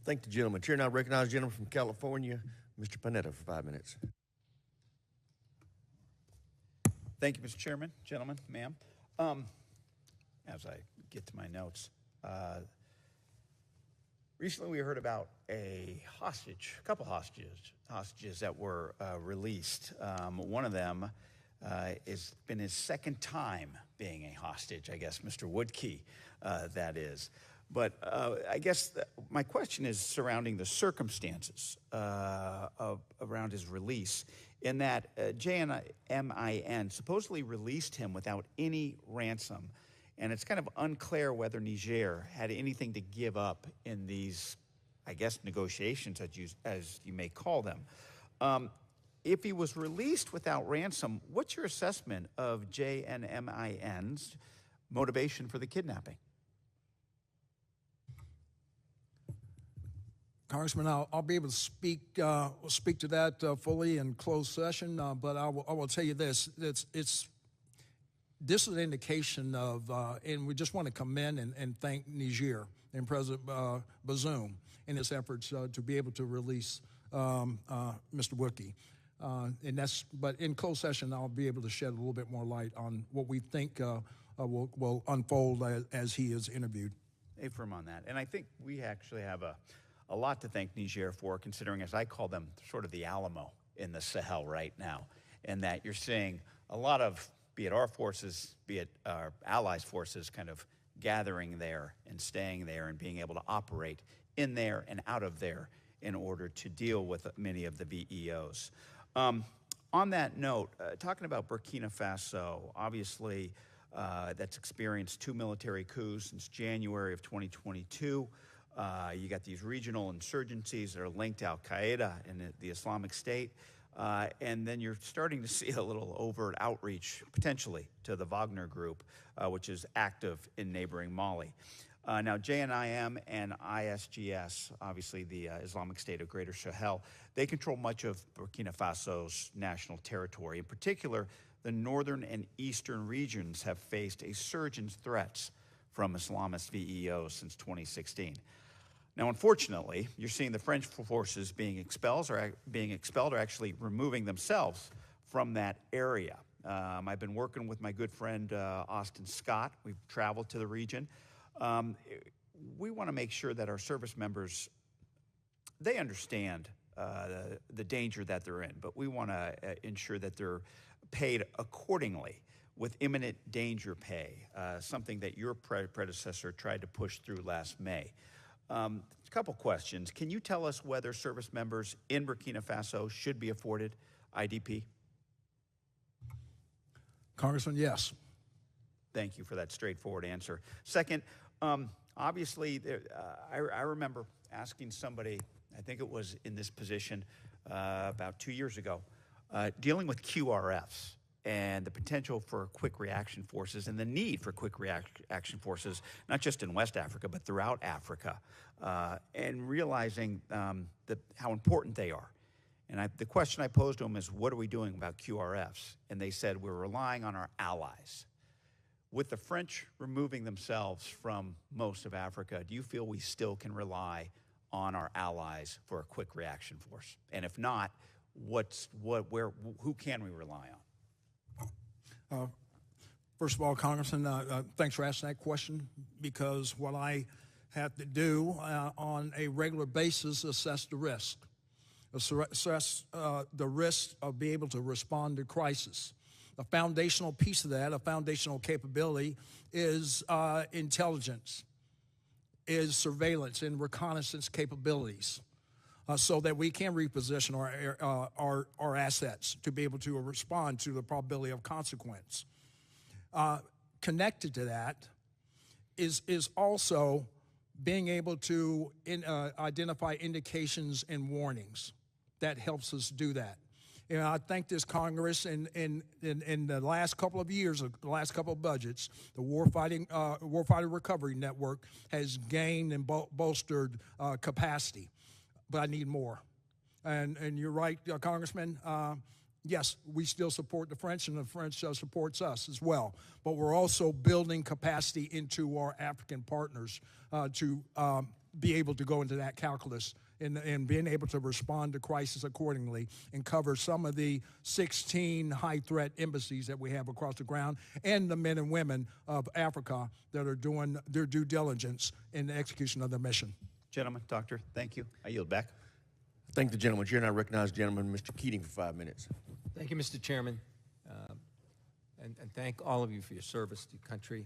Thank the gentleman. Chair now recognizes the gentleman from California, Mr. Panetta, for 5 minutes. Thank you, Mr. Chairman, gentlemen, ma'am. As I get to my notes, recently we heard about a couple hostages that were released. One of them has been his second time being a hostage, I guess, Mr. Woodkey, that is. But I guess my question is surrounding the circumstances around his release, in that JNMIN supposedly released him without any ransom, and it's kind of unclear whether Niger had anything to give up in these, I guess, negotiations, as you may call them. If he was released without ransom, what's your assessment of JNMIN's motivation for the kidnapping? Congressman, I'll be able to speak to that fully in closed session, but I will tell you this: this is an indication of, and we just want to commend and thank Niger and President Bazoum in his efforts to be able to release Mr. Woodkey. But in closed session, I'll be able to shed a little bit more light on what we think will unfold as he is interviewed. Affirm on that, and I think we actually have a lot to thank Niger for, considering, as I call them, sort of the Alamo in the Sahel right now, and that you're seeing a lot of, be it our forces, be it our allies' forces, kind of gathering there and staying there and being able to operate in there and out of there in order to deal with many of the VEOs. On that note, talking about Burkina Faso, obviously that's experienced 2 military coups since January of 2022. You got these regional insurgencies that are linked to Al-Qaeda and the Islamic State. And then you're starting to see a little overt outreach, potentially, to the Wagner Group, which is active in neighboring Mali. Now, JNIM and ISGS, obviously the Islamic State of Greater Sahel, they control much of Burkina Faso's national territory. In particular, the northern and eastern regions have faced a surge in threats from Islamist VEOs since 2016. Now, unfortunately, you're seeing the French forces being expelled or actually removing themselves from that area. I've been working with my good friend Austin Scott. We've traveled to the region. We want to make sure that our service members, they understand the danger that they're in, but we want to ensure that they're paid accordingly with imminent danger pay, something that your predecessor tried to push through last May. A couple questions. Can you tell us whether service members in Burkina Faso should be afforded IDP? Congressman, yes. Thank you for that straightforward answer. Second, obviously, I remember asking somebody, I think it was in this position about 2 years ago, dealing with QRFs and the potential for quick reaction forces and the need for quick reaction forces, not just in West Africa, but throughout Africa, and realizing how important they are. And the question I posed to them is, what are we doing about QRFs? And they said, we're relying on our allies. With the French removing themselves from most of Africa, do you feel we still can rely on our allies for a quick reaction force? And if not, who can we rely on? First of all, Congressman, thanks for asking that question, because what I have to do on a regular basis is assess the risk. Assess the risk of being able to respond to crisis. A foundational piece of that, a foundational capability, is intelligence, is surveillance and reconnaissance capabilities, so that we can reposition our assets to be able to respond to the probability of consequence. Connected to that is also being able to identify indications and warnings. That helps us do that. You know, I thank this Congress in the last couple of years, the last couple of budgets, the Warfighter Recovery Network has gained and bolstered capacity. But I need more. And you're right, Congressman. Yes, we still support the French, and the French supports us as well. But we're also building capacity into our African partners to be able to go into that calculus and being able to respond to crisis accordingly and cover some of the 16 high-threat embassies that we have across the ground and the men and women of Africa that are doing their due diligence in the execution of their mission. Gentlemen, Doctor, thank you. I yield back. Thank the gentleman. Chair, and I recognize the gentleman, Mr. Keating, for 5 minutes. Thank you, Mr. Chairman, and thank all of you for your service to your country.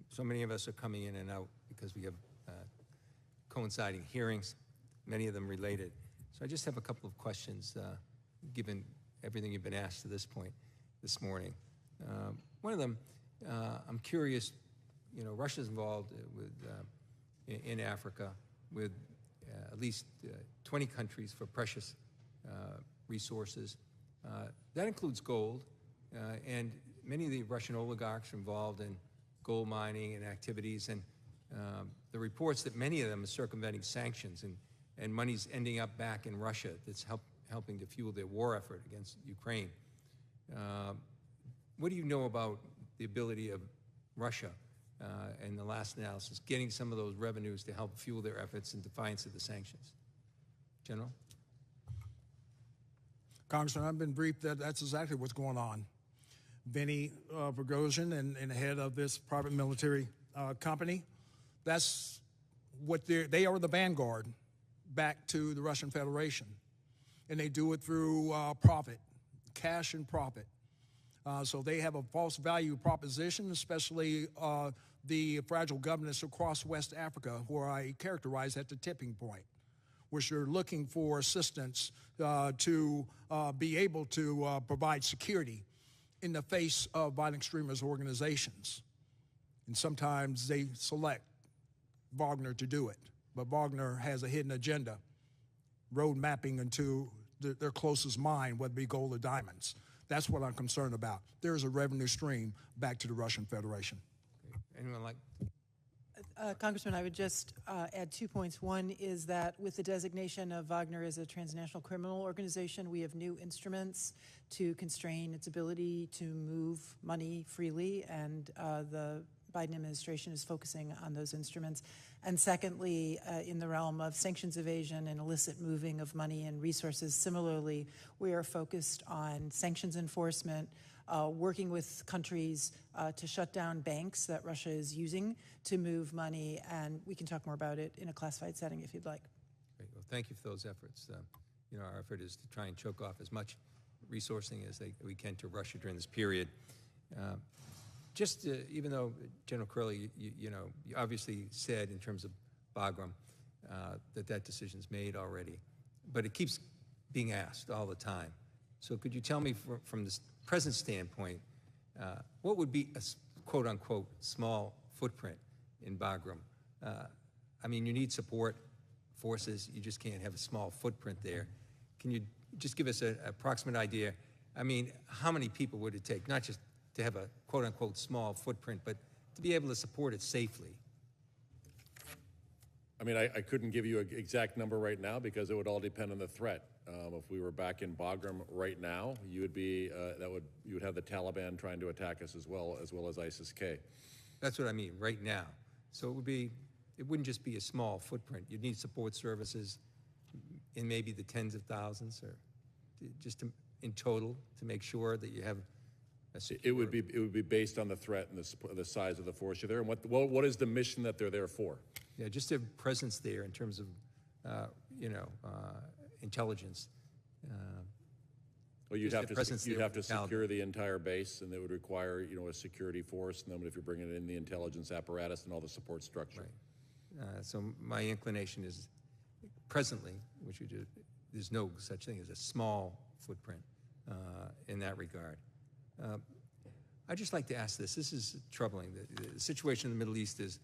So many of us are coming in and out because we have coinciding hearings, many of them related. So I just have a couple of questions, given everything you've been asked to this point this morning. One of them, I'm curious, Russia's involved in Africa with at least 20 countries for precious resources. That includes gold, and many of the Russian oligarchs are involved in gold mining and activities, and the reports that many of them are circumventing sanctions, and money's ending up back in Russia that's helping to fuel their war effort against Ukraine. What do you know about the ability of Russia, in the last analysis, getting some of those revenues to help fuel their efforts in defiance of the sanctions? General? Congressman, I've been briefed that that's exactly what's going on. Vinny Prigozhin and the head of this private military company, that's what they are the vanguard back to the Russian Federation. And they do it through profit, cash and profit. So they have a false value proposition, especially the fragile governments across West Africa, where I characterize at the tipping point, which are looking for assistance to be able to provide security in the face of violent extremist organizations. And sometimes they select Wagner to do it, but Wagner has a hidden agenda, road mapping into their closest mine, whether it be gold or diamonds. That's what I'm concerned about. There is a revenue stream back to the Russian Federation. Anyone like? Congressman, I would just add 2 points. One is that with the designation of Wagner as a transnational criminal organization, we have new instruments to constrain its ability to move money freely, and the Biden administration is focusing on those instruments. And secondly, in the realm of sanctions evasion and illicit moving of money and resources, similarly, we are focused on sanctions enforcement, working with countries to shut down banks that Russia is using to move money, and we can talk more about it in a classified setting if you'd like. Great. Well, thank you for those efforts. Our effort is to try and choke off as much resourcing as we can to Russia during this period. Even though, General Kurilla, you obviously said in terms of Bagram that decision's made already, but it keeps being asked all the time. So could you tell me from this present standpoint, what would be a quote-unquote small footprint in Bagram? I mean, you need support forces. You just can't have a small footprint there. Can you just give us an approximate idea? I mean, how many people would it take, not just to have a quote-unquote small footprint, but to be able to support it safely? I mean, I couldn't give you an exact number right now because it would all depend on the threat. If we were back in Bagram right now, you would have the Taliban trying to attack us as well as ISIS-K. That's what I mean, right now. So it wouldn't just be a small footprint. You'd need support services in maybe the tens of thousands, or just in total to make sure that you have a secure. It would be based on the threat and the size of the force you're there, and what is the mission that they're there for? Yeah, just a presence there in terms of, intelligence. Well, you'd have to secure Taliban. the entire base, and it would require, a security force, and then if you're bringing in the intelligence apparatus and all the support structure. Right. So my inclination is, presently, there's no such thing as a small footprint in that regard. I'd just like to ask this. This is troubling. The situation in the Middle East is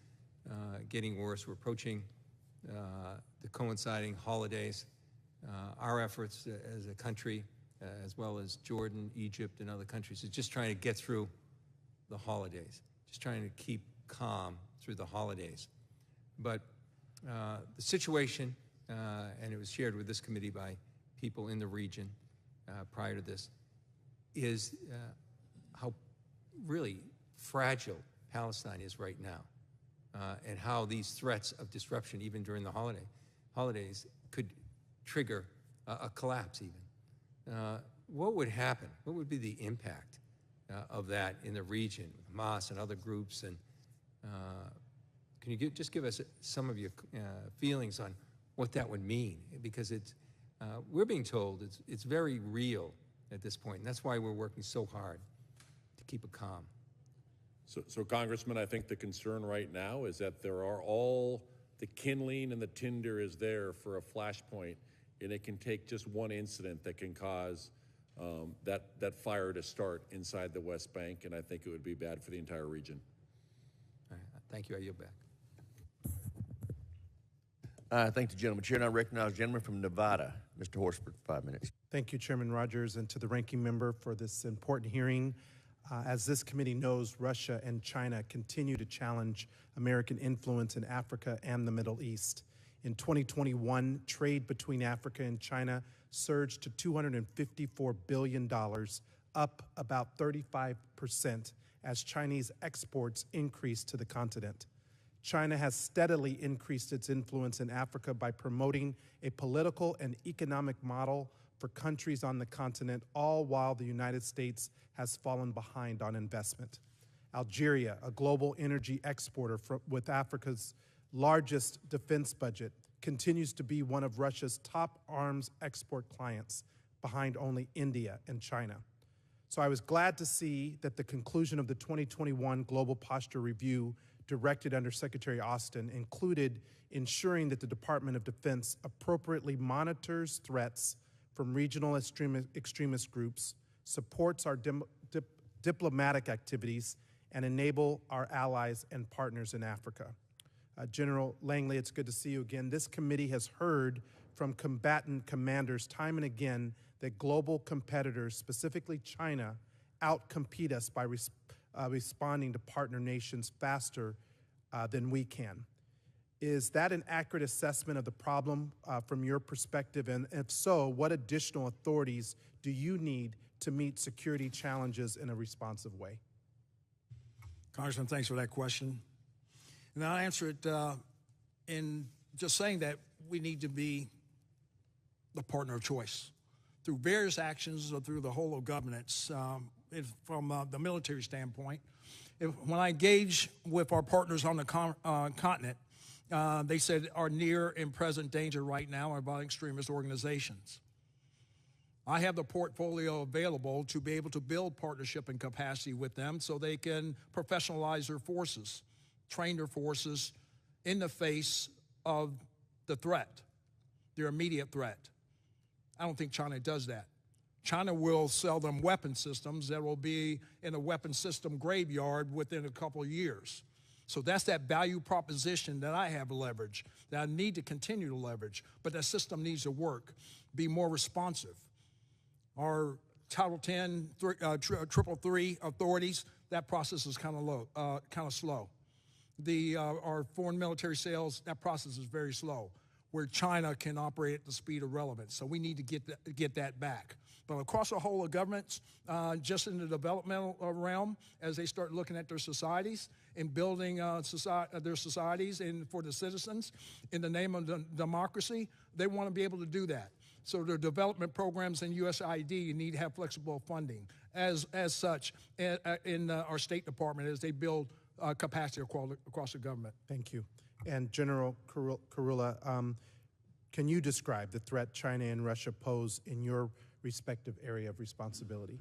getting worse. We're approaching the coinciding holidays. Our efforts as a country, as well as Jordan, Egypt, and other countries, is just trying to get through the holidays, just trying to keep calm through the holidays. But the situation, and it was shared with this committee by people in the region prior to this, is how really fragile Palestine is right now. and how these threats of disruption, even during the holidays, could trigger a collapse even. What would happen? What would be the impact of that in the region, with Hamas and other groups? And can you just give us some of your feelings on what that would mean? Because we're being told it's very real at this point, and that's why we're working so hard to keep it calm. So Congressman, I think the concern right now is that there are all the kindling and the tinder is there for a flashpoint, and it can take just one incident that can cause that fire to start inside the West Bank, and I think it would be bad for the entire region. All right, thank you. I yield back. I thank the gentleman. Chair now recognizes the gentleman from Nevada, Mr. Horsford, 5 minutes. Thank you, Chairman Rogers, and to the ranking member for this important hearing. As this committee knows, Russia and China continue to challenge American influence in Africa and the Middle East. In 2021, trade between Africa and China surged to $254 billion, up about 35% as Chinese exports increased to the continent. China has steadily increased its influence in Africa by promoting a political and economic model for countries on the continent, all while the United States has fallen behind on investment. Algeria, a global energy exporter with Africa's largest defense budget, continues to be one of Russia's top arms export clients, behind only India and China. So I was glad to see that the conclusion of the 2021 Global Posture Review directed under Secretary Austin included ensuring that the Department of Defense appropriately monitors threats from regional extremist groups, supports our diplomatic activities, and enable our allies and partners in Africa. General Langley, it's good to see you again. This committee has heard from combatant commanders time and again that global competitors, specifically China, outcompete us by responding to partner nations faster than we can. Is that an accurate assessment of the problem from your perspective? And if so, what additional authorities do you need to meet security challenges in a responsive way? Congressman, thanks for that question. And I'll answer it in just saying that we need to be the partner of choice through various actions or through the whole of governance. From the military standpoint, when I engage with our partners on the continent, they said our near and present danger right now are about extremist organizations. I have the portfolio available to be able to build partnership and capacity with them so they can professionalize their forces, train their forces in the face of the threat, their immediate threat. I don't think China does that. China will sell them weapon systems that will be in a weapon system graveyard within a couple of years. So that's that value proposition that I have leverage, that I need to continue to leverage, but that system needs to work, be more responsive. Our Title 10, 333 authorities, that process is kind of slow. Our foreign military sales, that process is very slow, where China can operate at the speed of relevance. So we need to get that back. But across the whole of governments, just in the developmental realm, as they start looking at their societies and building their societies and for the citizens in the name of democracy, they want to be able to do that. So their development programs in USAID need to have flexible funding. As such, in our State Department, as they build capacity across the government. Thank you. And General Kurilla, can you describe the threat China and Russia pose in your respective area of responsibility?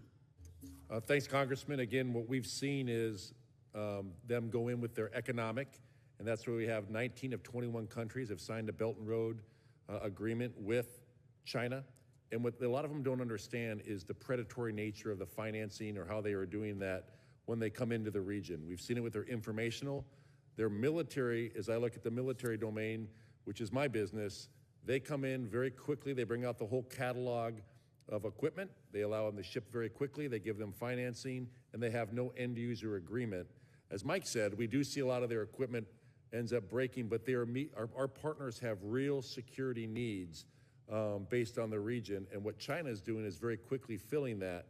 Thanks, Congressman. Again, what we've seen is them go in with their economic, and that's where we have 19 of 21 countries have signed a Belt and Road agreement with China. And what a lot of them don't understand is the predatory nature of the financing or how they are doing that when they come into the region. We've seen it with their informational. Their military, as I look at the military domain, which is my business, they come in very quickly. They bring out the whole catalog of equipment. They allow them to ship very quickly. They give them financing, and they have no end user agreement. As Mike said, we do see a lot of their equipment ends up breaking, but our partners have real security needs based on the region, and what China is doing is very quickly filling that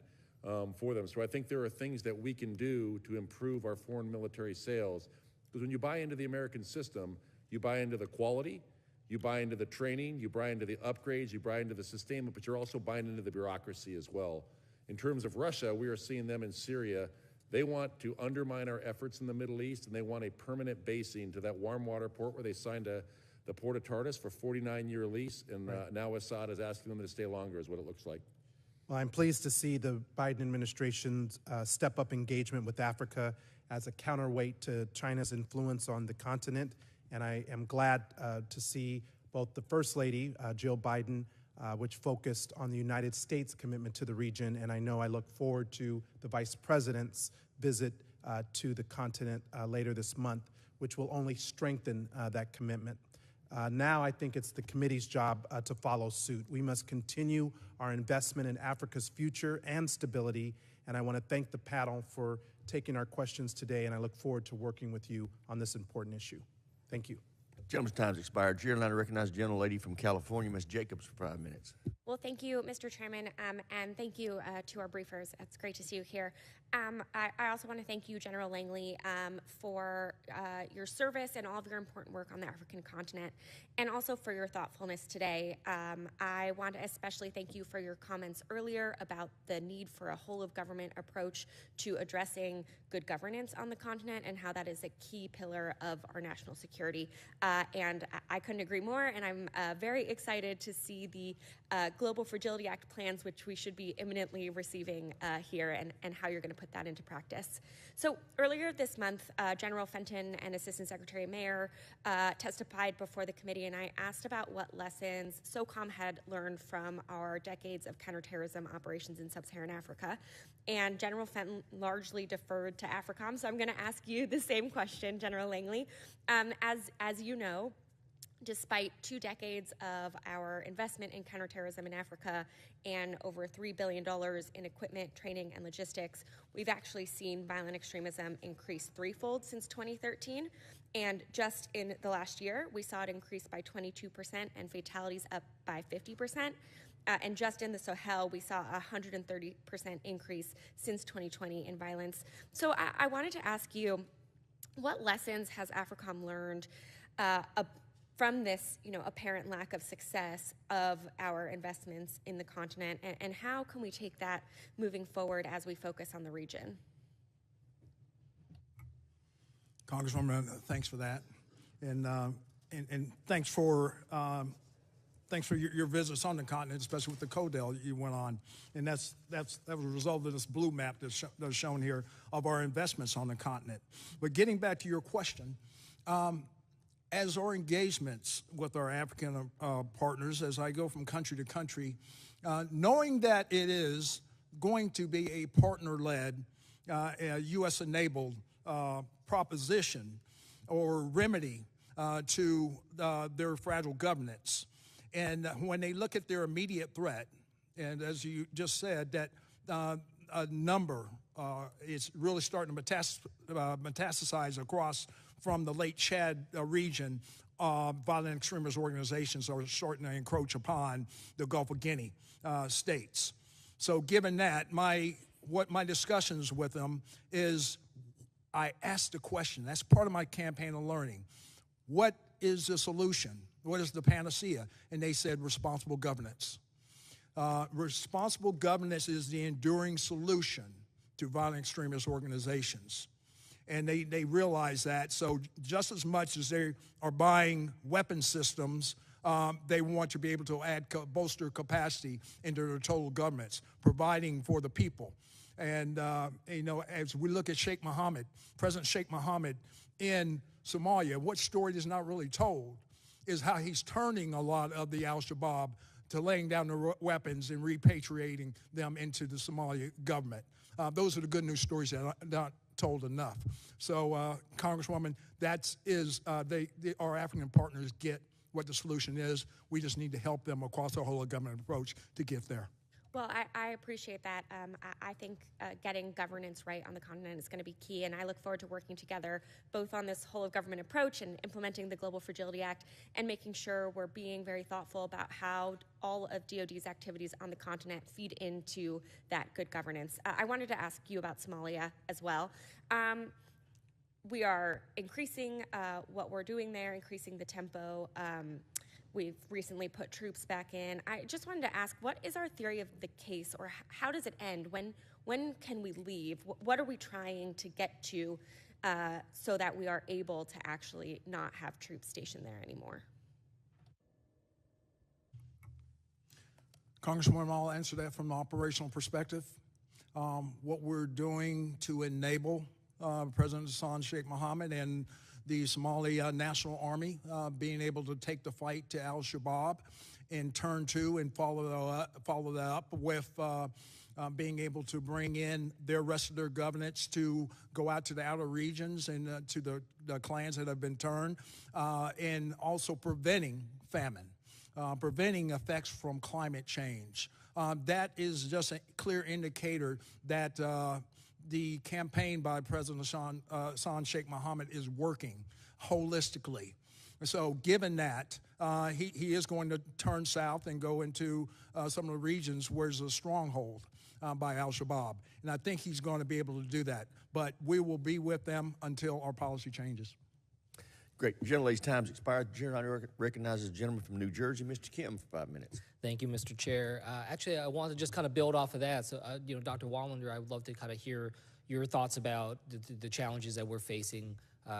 for them. So I think there are things that we can do to improve our foreign military sales. Because when you buy into the American system, you buy into the quality, you buy into the training, you buy into the upgrades, you buy into the sustainment, but you're also buying into the bureaucracy as well. In terms of Russia, we are seeing them in Syria. They want to undermine our efforts in the Middle East, and they want a permanent basing to that warm water port where they signed the Port of Tartus for 49-year lease, and now Assad is asking them to stay longer, is what it looks like. Well, I'm pleased to see the Biden administration's step up engagement with Africa as a counterweight to China's influence on the continent. And I am glad to see both the First Lady, Jill Biden, which focused on the United States' commitment to the region. And I look forward to the Vice President's visit to the continent later this month, which will only strengthen that commitment. Now I think it's the committee's job to follow suit. We must continue our investment in Africa's future and stability, and I want to thank the panel for taking our questions today, and I look forward to working with you on this important issue. Thank you. Gentleman's time's expired. Chair, and I recognize the gentlelady from California, Ms. Jacobs, for 5 minutes. Well, thank you, Mr. Chairman, and thank you to our briefers. It's great to see you here. I also want to thank you, General Langley, for your service and all of your important work on the African continent, and also for your thoughtfulness today. I want to especially thank you for your comments earlier about the need for a whole-of-government approach to addressing good governance on the continent and how that is a key pillar of our national security. And I couldn't agree more, and I'm very excited to see the Global Fragility Act plans, which we should be imminently receiving here, and how you're going to put that into practice. So earlier this month, General Fenton and Assistant Secretary Mayer testified before the committee, and I asked about what lessons SOCOM had learned from our decades of counterterrorism operations in sub-Saharan Africa. And General Fenton largely deferred to Africom, so I'm going to ask you the same question, General Langley. As you know, despite 2 decades of our investment in counterterrorism in Africa and over $3 billion in equipment, training, and logistics, we've actually seen violent extremism increase threefold since 2013. And just in the last year, we saw it increase by 22% and fatalities up by 50%. And just in the Sahel, we saw a 130% increase since 2020 in violence. So I wanted to ask you, what lessons has Africom learned from this, apparent lack of success of our investments in the continent, and how can we take that moving forward as we focus on the region? Congresswoman, thanks for that, and thanks for your visits on the continent, especially with the CODEL you went on, and that was a result of this blue map that's shown here of our investments on the continent. But getting back to your question. As our engagements with our African partners, as I go from country to country, knowing that it is going to be a partner-led, U.S.-enabled proposition or remedy to their fragile governance. And when they look at their immediate threat, and as you just said, that a number is really starting to metastasize across from the Lake Chad region, violent extremist organizations are starting to encroach upon the Gulf of Guinea states. So given that, my discussions with them is, I asked the question, that's part of my campaign of learning, what is the solution? What is the panacea? And they said responsible governance. Responsible governance is the enduring solution to violent extremist organizations. And they realize that. So just as much as they are buying weapon systems, they want to be able to bolster capacity into their total governments, providing for the people. And, as we look at President Sheikh Mohammed in Somalia, what story is not really told is how he's turning a lot of the al-Shabaab to laying down the weapons and repatriating them into the Somalia government. Those are the good news stories that are not told enough. So, Congresswoman, our African partners get what the solution is. We just need to help them across the whole of government approach to get there. Well, I appreciate that. I think getting governance right on the continent is going to be key, and I look forward to working together both on this whole-of-government approach and implementing the Global Fragility Act and making sure we're being very thoughtful about how all of DoD's activities on the continent feed into that good governance. I wanted to ask you about Somalia as well. we are increasing what we're doing there, increasing the tempo. We've recently put troops back in. I just wanted to ask, what is our theory of the case, or how does it end? When can we leave? What are we trying to get to so that we are able to actually not have troops stationed there anymore? Congresswoman, I'll answer that from an operational perspective. What we're doing to enable President Hassan Sheikh Mohammed and the Somali National Army being able to take the fight to al-Shabaab and turn to and follow that up with being able to bring in the rest of their governance to go out to the outer regions and to the clans that have been turned, and also preventing famine, preventing effects from climate change. That is just a clear indicator that the campaign by President Hassan Sheikh Mohammed is working holistically. So given that, he is going to turn south and go into some of the regions where there's a stronghold by al-Shabaab. And I think he's going to be able to do that. But we will be with them until our policy changes. Great. Gentlelady's time's expired. The chair recognizes the gentleman from New Jersey, Mr. Kim, for 5 minutes. Thank you, Mr. Chair. Actually, I wanted to just kind of build off of that. So, Dr. Wallander, I would love to kind of hear your thoughts about the challenges that we're facing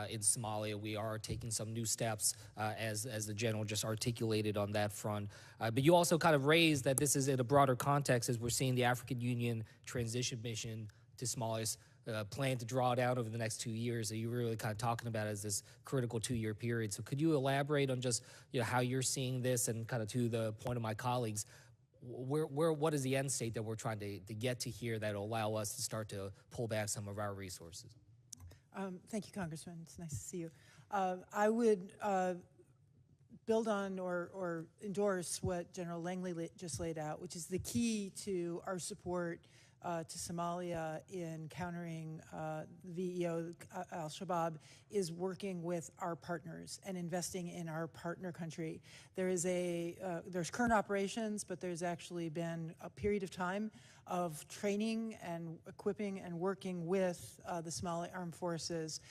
in Somalia. We are taking some new steps, as the general just articulated on that front. But you also kind of raised that this is in a broader context as we're seeing the African Union transition mission to Somalia's plan to draw down over the next 2 years that you were really kind of talking about as this critical 2-year period. So could you elaborate on just how you're seeing this, and kind of to the point of my colleagues, what is the end state that we're trying to get to here that will allow us to start to pull back some of our resources? Thank you, Congressman. It's nice to see you. I would build on or endorse what General Langley just laid out, which is the key to our support to Somalia in countering VEO, al-Shabaab, is working with our partners and investing in our partner country. There's current operations, but there's actually been a period of time of training and equipping and working with the Somali Armed Forces,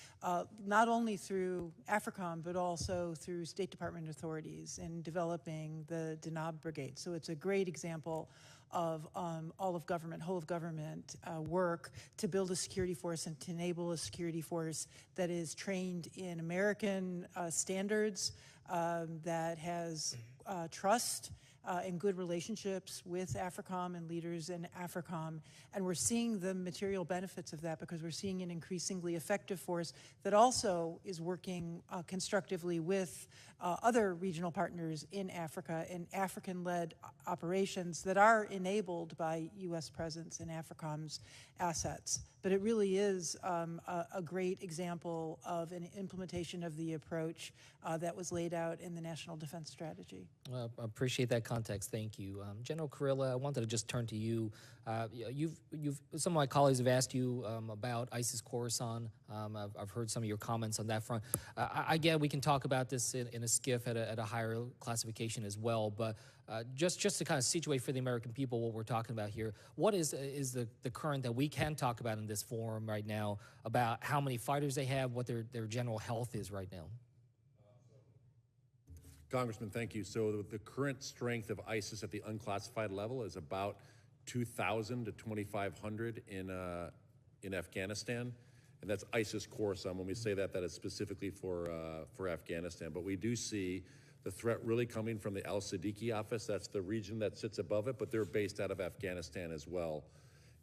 not only through Africom, but also through State Department authorities in developing the Danab Brigade. So it's a great example of whole of government work to build a security force and to enable a security force that is trained in American standards, that has trust and good relationships with Africom and leaders in Africom. And we're seeing the material benefits of that because we're seeing an increasingly effective force that also is working constructively with other regional partners in Africa and African-led operations that are enabled by U.S. presence in Africom's assets. But it really is a great example of an implementation of the approach that was laid out in the National Defense Strategy. Well, I appreciate that context. Thank you. General Kurilla, I wanted to just turn to you. Some of my colleagues have asked you about ISIS Khorasan. I've heard some of your comments on that front. Again, we can talk about this in a skiff at a higher classification as well, but just to kind of situate for the American people what we're talking about here, what is the current that we can talk about in this forum right now about how many fighters they have, what their general health is right now? Congressman, thank you. So the current strength of ISIS at the unclassified level is about 2,000 to 2,500 in Afghanistan, and that's ISIS Khorasan. When we say that, that is specifically for Afghanistan. But we do see the threat really coming from the al-Siddiqui office. That's the region that sits above it, but they're based out of Afghanistan as well.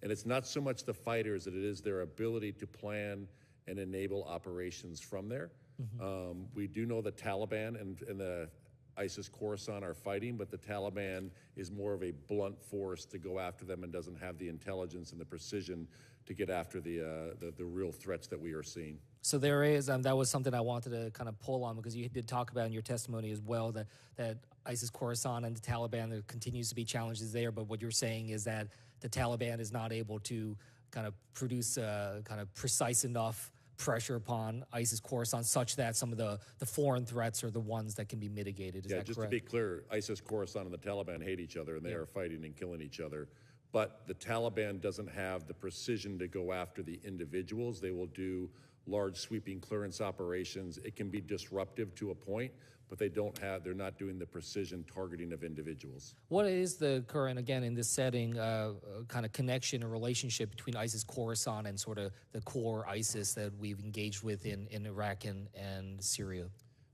And it's not so much the fighters that it is their ability to plan and enable operations from there. Mm-hmm. We do know the Taliban and the ISIS Khorasan are fighting, but the Taliban is more of a blunt force to go after them and doesn't have the intelligence and the precision to get after the real threats that we are seeing. So there is, that was something I wanted to kind of pull on, because you did talk about in your testimony as well that ISIS Khorasan and the Taliban, there continues to be challenges there, but what you're saying is that the Taliban is not able to kind of produce kind of precise enough pressure upon ISIS Khorasan such that some of the foreign threats are the ones that can be mitigated. Is that just correct? To be clear, ISIS Khorasan and the Taliban hate each other, and they are fighting and killing each other. But the Taliban doesn't have the precision to go after the individuals. They will do large sweeping clearance operations. It can be disruptive to a point, but they're not doing the precision targeting of individuals. What is the current, again, in this setting, kind of connection or relationship between ISIS Khorasan and sort of the core ISIS that we've engaged with in Iraq and Syria?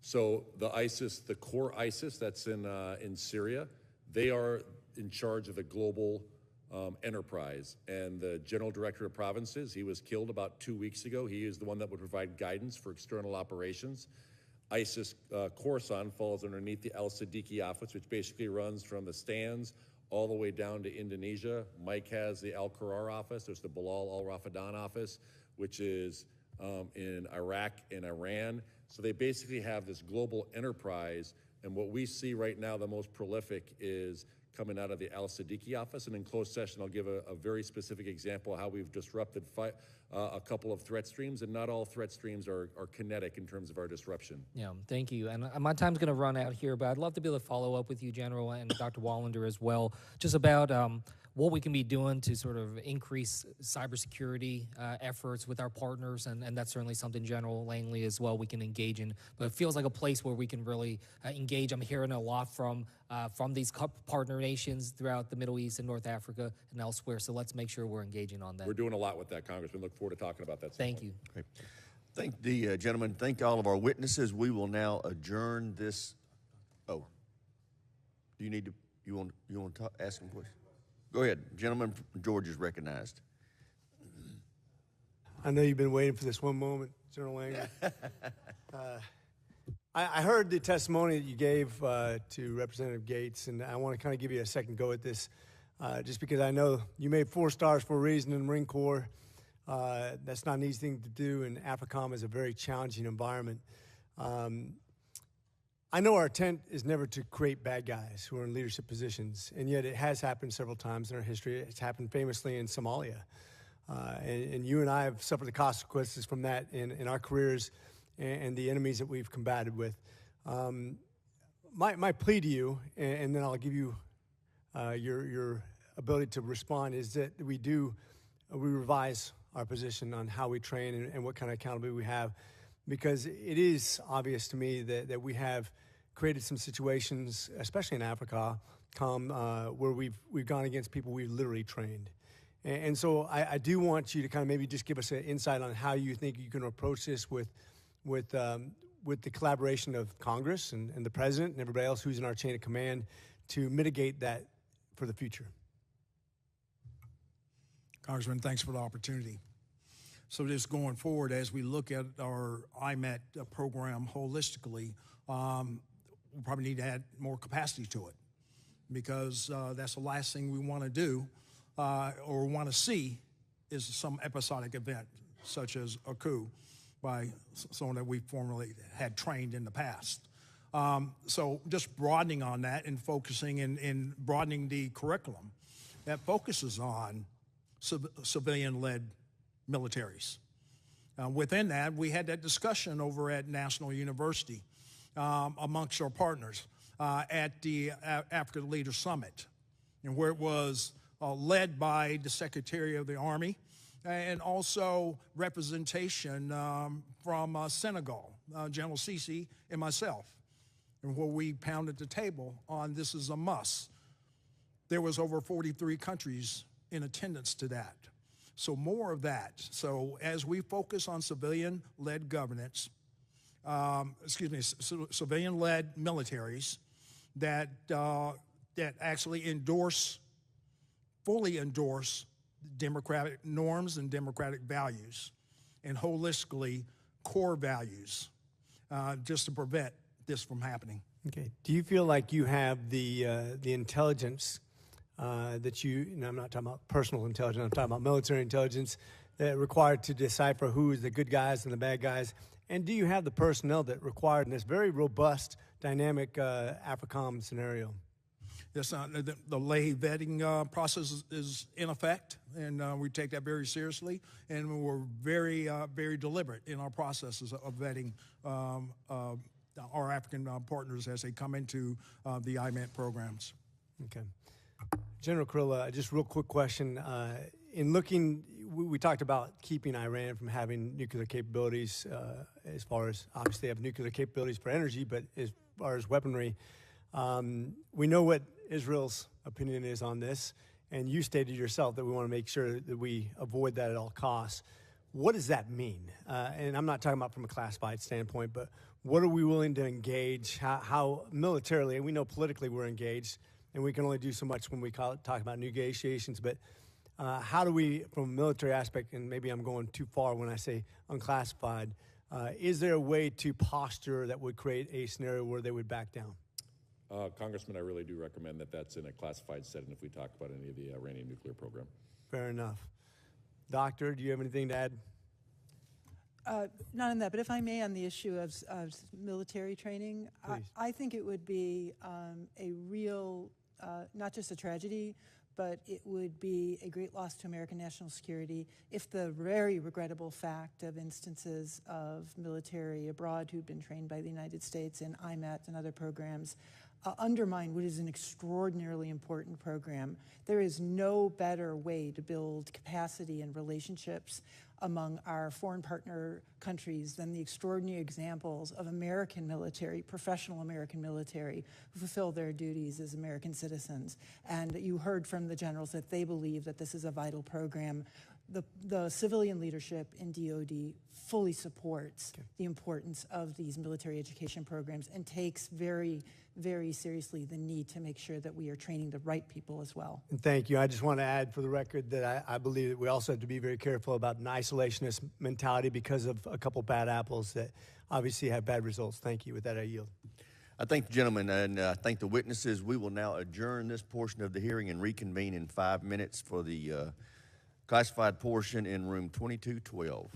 So the core ISIS that's in Syria, they are in charge of the global enterprise. And the general director of provinces, he was killed about 2 weeks ago. He is the one that would provide guidance for external operations. ISIS Khorasan falls underneath the Al-Siddiqui office, which basically runs from the stands all the way down to Indonesia. Mike has the Al-Qarar office. There's the Bilal al-Rafadan office, which is in Iraq and Iran. So they basically have this global enterprise. And what we see right now, the most prolific is coming out of the Al-Siddiqui office. And in closed session, I'll give a very specific example of how we've disrupted a couple of threat streams, and not all threat streams are kinetic in terms of our disruption. Yeah, thank you. And my time's going to run out here, but I'd love to be able to follow up with you, General, and Dr. Wallander as well, just about what we can be doing to sort of increase cybersecurity efforts with our partners, and that's certainly something General Langley as well we can engage in. But it feels like a place where we can really engage. I'm hearing a lot from these partner nations throughout the Middle East and North Africa and elsewhere, so let's make sure we're engaging on that. We're doing a lot with that, Congressman. Look forward to talking about that. Thank you. Great. Thank the gentleman. Thank all of our witnesses. We will now adjourn this. Oh, do you need to? You want to ask him a question? Go ahead, gentleman from Georgia is recognized. I know you've been waiting for this one moment, General Langley. I heard the testimony that you gave to Representative Gates, and I want to kind of give you a second go at this, just because I know you made 4 stars for a reason in the Marine Corps. That's not an easy thing to do, and Africom is a very challenging environment. I know our intent is never to create bad guys who are in leadership positions, and yet it has happened several times in our history. It's happened famously in Somalia. And you and I have suffered the consequences from that in our careers and the enemies that we've combated with. My plea to you, and then I'll give you your ability to respond, is that we revise our position on how we train and what kind of accountability we have, because it is obvious to me that we have created some situations, especially in Africa, where we've gone against people we've literally trained. And so I do want you to kind of maybe just give us an insight on how you think you can approach this with the collaboration of Congress and the President and everybody else who's in our chain of command to mitigate that for the future. Congressman, thanks for the opportunity. So just going forward, as we look at our IMET program holistically, we probably need to add more capacity to it, because that's the last thing we want to do or want to see is some episodic event, such as a coup by someone that we formerly had trained in the past. So just broadening on that and focusing in broadening the curriculum that focuses on civilian-led militaries. Within that, we had that discussion over at National University amongst our partners at the Africa Leaders Summit, and where it was led by the Secretary of the Army and also representation from Senegal, General Sisi and myself, and where we pounded the table on this is a must. There was over 43 countries in attendance to that. So more of that. So as we focus on civilian-led governance, civilian-led militaries that actually fully endorse democratic norms and democratic values, and holistically core values, just to prevent this from happening. Okay. Do you feel like you have the intelligence that I'm not talking about personal intelligence, I'm talking about military intelligence, that required to decipher who is the good guys and the bad guys? And do you have the personnel that required in this very robust, dynamic Africom scenario? Yes, the lay vetting process is in effect, and we take that very seriously, and we're very, very deliberate in our processes of vetting our African partners as they come into the IMET programs. Okay. General Kurilla, just real quick question. in looking, we talked about keeping Iran from having nuclear capabilities, as far as obviously they have nuclear capabilities for energy, but as far as weaponry, we know what Israel's opinion is on this, and you stated yourself that we want to make sure that we avoid that at all costs. What does that mean? And I'm not talking about from a classified standpoint, but what are we willing to engage? How militarily, and we know politically we're engaged, and we can only do so much when we talk about negotiations, but how do we, from a military aspect, and maybe I'm going too far when I say unclassified, is there a way to posture that would create a scenario where they would back down? Congressman, I really do recommend that that's in a classified setting if we talk about any of the Iranian nuclear program. Fair enough. Doctor, do you have anything to add? Not on that, but if I may, on the issue of military training, I think it would be a real, not just a tragedy, but it would be a great loss to American national security if the very regrettable fact of instances of military abroad who've been trained by the United States in IMET and other programs undermine what is an extraordinarily important program. There is no better way to build capacity and relationships among our foreign partner countries than the extraordinary examples of American military, professional American military, who fulfill their duties as American citizens. And you heard from the generals that they believe that this is a vital program. The civilian leadership in DOD fully supports the importance of these military education programs and takes very, very seriously the need to make sure that we are training the right people as well. And thank you. I just want to add for the record that I believe that we also have to be very careful about an isolationist mentality because of a couple bad apples that obviously have bad results. Thank you. With that, I yield. I thank the gentleman and I thank the witnesses. We will now adjourn this portion of the hearing and reconvene in 5 minutes for the classified portion in room 2212.